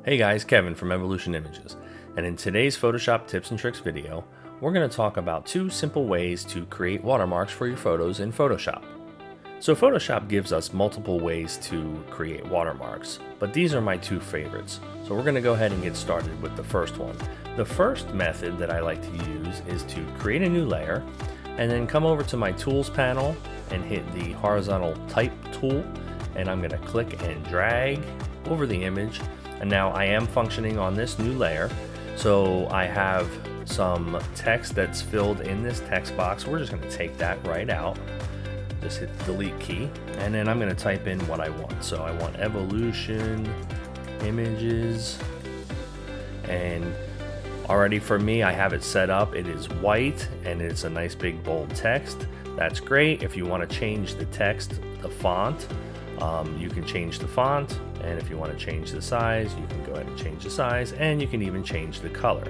Hey guys, Kevin from Evolution Images, and in today's Photoshop tips and tricks video, we're going to talk about two simple ways to create watermarks for your photos in Photoshop. So Photoshop gives us multiple ways to create watermarks, but these are my two favorites. So we're going to go ahead and get started with the first one. The first method that I like to use is to create a new layer and then come over to my tools panel and hit the horizontal type tool, and I'm going to click and drag over the image. And now I am functioning on this new layer, so I have some text that's filled in this text box. We're just going to take that right out. Just hit the delete key, and then I'm going to type in what I want. So I want evolution images, and already for me I have it set up. It is white and it's a nice big bold text. That's great. If you want to change the text, the font, you can change the font, and if you want to change the size, you can go ahead and change the size, and you can even change the color.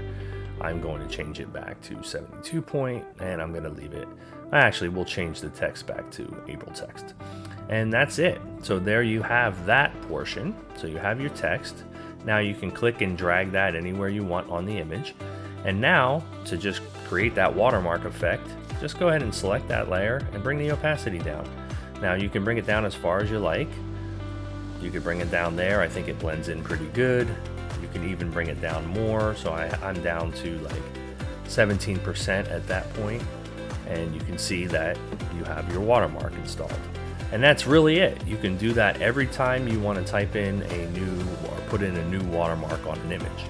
I'm going to change it back to 72 point, and I'm going to leave it. Actually, we'll change the text back to April text. And that's it. So there you have that portion. So you have your text. Now you can click and drag that anywhere you want on the image. And now, to just create that watermark effect, just go ahead and select that layer and bring the opacity down. Now you can bring it down as far as you like. You could bring it down there. I think it blends in pretty good. You can even bring it down more. So I'm down to like 17% at that point. And you can see that you have your watermark installed. And that's really it. You can do that every time you want to type in a new or put in a new watermark on an image.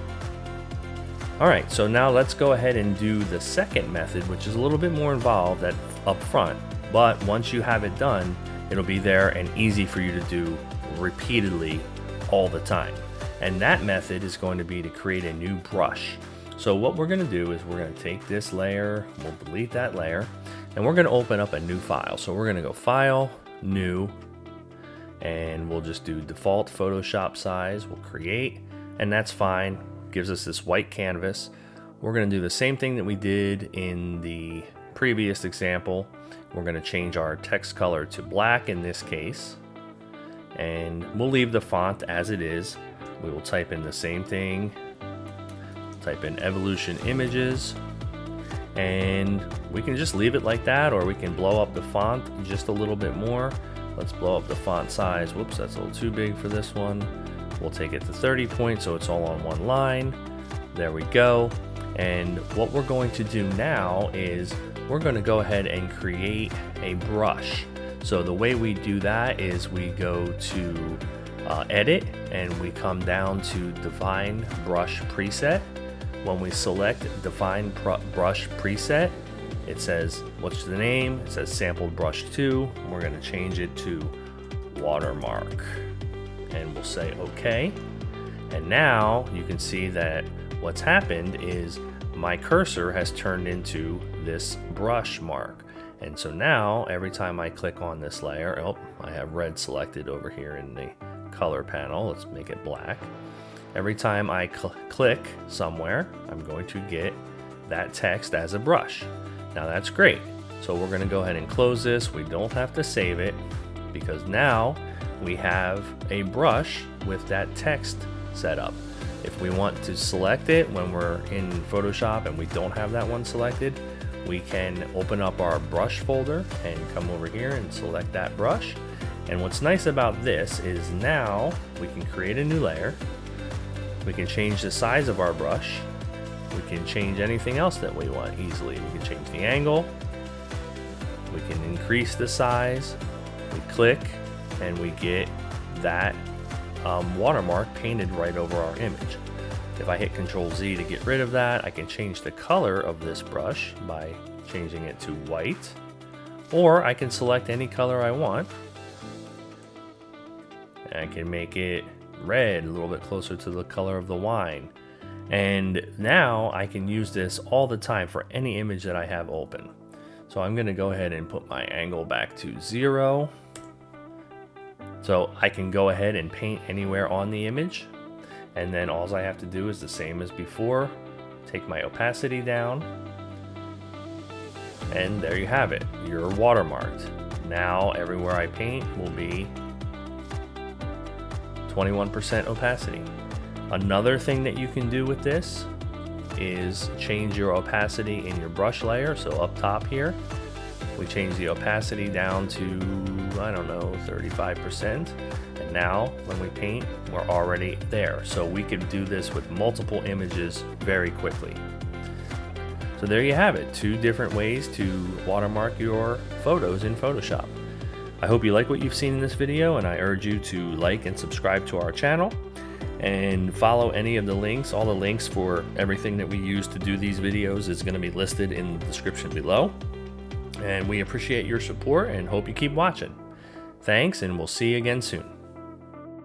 All right, so now let's go ahead and do the second method, which is a little bit more involved up front. But once you have it done, it'll be there and easy for you to do repeatedly all the time. And that method is going to be to create a new brush. So what we're going to do is we're going to take this layer, we'll delete that layer, and we're going to open up a new file. So we're going to go File, New, and we'll just do default Photoshop size. We'll create, and that's fine. Gives us this white canvas. We're going to do the same thing that we did in the previous example. We're going to change our text color to black in this case, and we'll leave the font as it is. We will type in the same thing. Type in evolution images, and we can just leave it like that, or we can blow up the font just a little bit more. Let's blow up the font size. Whoops, that's a little too big for this one. We'll take it to 30 points so it's all on one line. There we go. And what we're going to do now is we're going to go ahead and create a brush. So the way we do that is we go to edit, and we come down to define brush preset. When we select define brush preset, it says what's the name. It says sampled brush 2. We're going to change it to watermark, and we'll say OK. And now you can see that what's happened is my cursor has turned into this brush mark. And so now every time I click on this layer, oh, I have red selected over here in the color panel. Let's make it black. Every time I click somewhere, I'm going to get that text as a brush. Now that's great. So we're going to go ahead and close this. We don't have to save it because now we have a brush with that text set up. If we want to select it when we're in Photoshop and we don't have that one selected, we can open up our brush folder and come over here and select that brush. And what's nice about this is now we can create a new layer. We can change the size of our brush. We can change anything else that we want easily. We can change the angle. We can increase the size. We click and we get that watermark painted right over our image. If I hit Ctrl Z to get rid of that, I can change the color of this brush by changing it to white, or I can select any color I want. I can make it red, a little bit closer to the color of the wine. And now I can use this all the time for any image that I have open. So I'm going to go ahead and put my angle back to 0. So I can go ahead and paint anywhere on the image. And then all I have to do is the same as before. Take my opacity down. And there you have it. You're watermarked. Now everywhere I paint will be 21% opacity. Another thing that you can do with this is change your opacity in your brush layer. So up top here, we change the opacity down to, I don't know, 35%. And now when we paint, we're already there. So we can do this with multiple images very quickly. So there you have it, 2 different ways to watermark your photos in Photoshop. I hope you like what you've seen in this video, and I urge you to like and subscribe to our channel and follow any of the links. All the links for everything that we use to do these videos is going to be listed in the description below. And we appreciate your support and hope you keep watching. Thanks, and we'll see you again soon.